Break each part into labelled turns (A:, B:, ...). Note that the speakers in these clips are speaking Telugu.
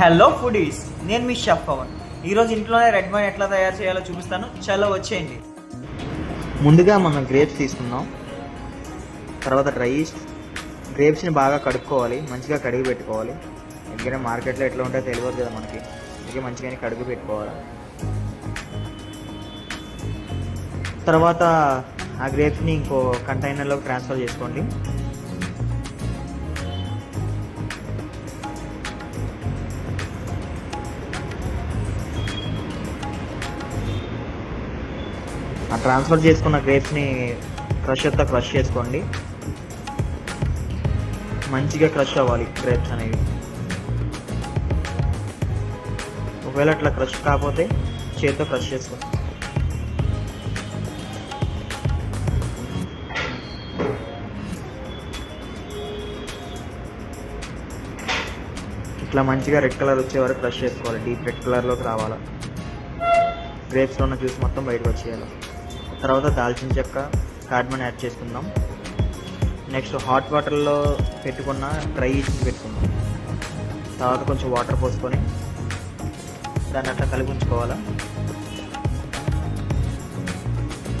A: హలో ఫుడీస్, నేను మీ షెఫ్ పవన్. ఈరోజు ఇంట్లోనే రెడ్ వైన్ ఎట్లా తయారు చేయాలో చూపిస్తాను. చలో వచ్చేయండి.
B: ముందుగా మనం గ్రేప్స్ తీసుకుందాం. తర్వాత గ్రేప్స్ని బాగా కడుక్కోవాలి, మంచిగా కడిగి పెట్టుకోవాలి. ఎందుకంటే మార్కెట్లో ఎట్లా ఉంటే తెలియదు కదా మనకి, అందుకే మంచిగా కడిగి పెట్టుకోవాలి. తర్వాత ఆ గ్రేప్స్ని ఇంకో కంటైనర్లోకి ట్రాన్స్ఫర్ చేసుకోండి. ఆ ట్రాన్స్ఫర్ చేసుకున్న గ్రేప్స్ని క్రషర్తో క్రష్ చేసుకోండి. మంచిగా క్రష్ అవ్వాలి గ్రేప్స్ అనేవి. ఒకవేళ అట్లా క్రష్ కాకపోతే చేతితో క్రష్ చేసుకోండి. ఇట్లా మంచిగా రెడ్ కలర్ వచ్చే వరకు క్రష్ చేసుకోవాలి. డీప్ రెడ్ కలర్లోకి రావాలి. గ్రేప్స్లో ఉన్న జ్యూస్ మొత్తం బయటకు వచ్చేయాలి. తర్వాత దాల్చిన చెక్క, కార్డమన్ యాడ్ చేసుకుందాం. నెక్స్ట్ హాట్ వాటర్లో పెట్టుకున్న డ్రై ఈస్ట్ని పెట్టుకుందాం. తర్వాత కొంచెం వాటర్ పోసుకొని దాన్ని అట్లా కలిపి ఉంచుకోవాలి.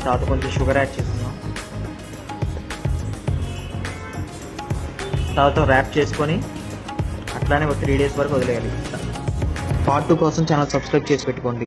B: తర్వాత కొంచెం షుగర్ యాడ్ చేసుకుందాం. తర్వాత ర్యాప్ చేసుకొని అట్లానే ఒక 3 days వరకు వదిలేయాలి. పార్ట్ 2 కోసం ఛానల్ సబ్స్క్రైబ్ చేసి పెట్టుకోండి.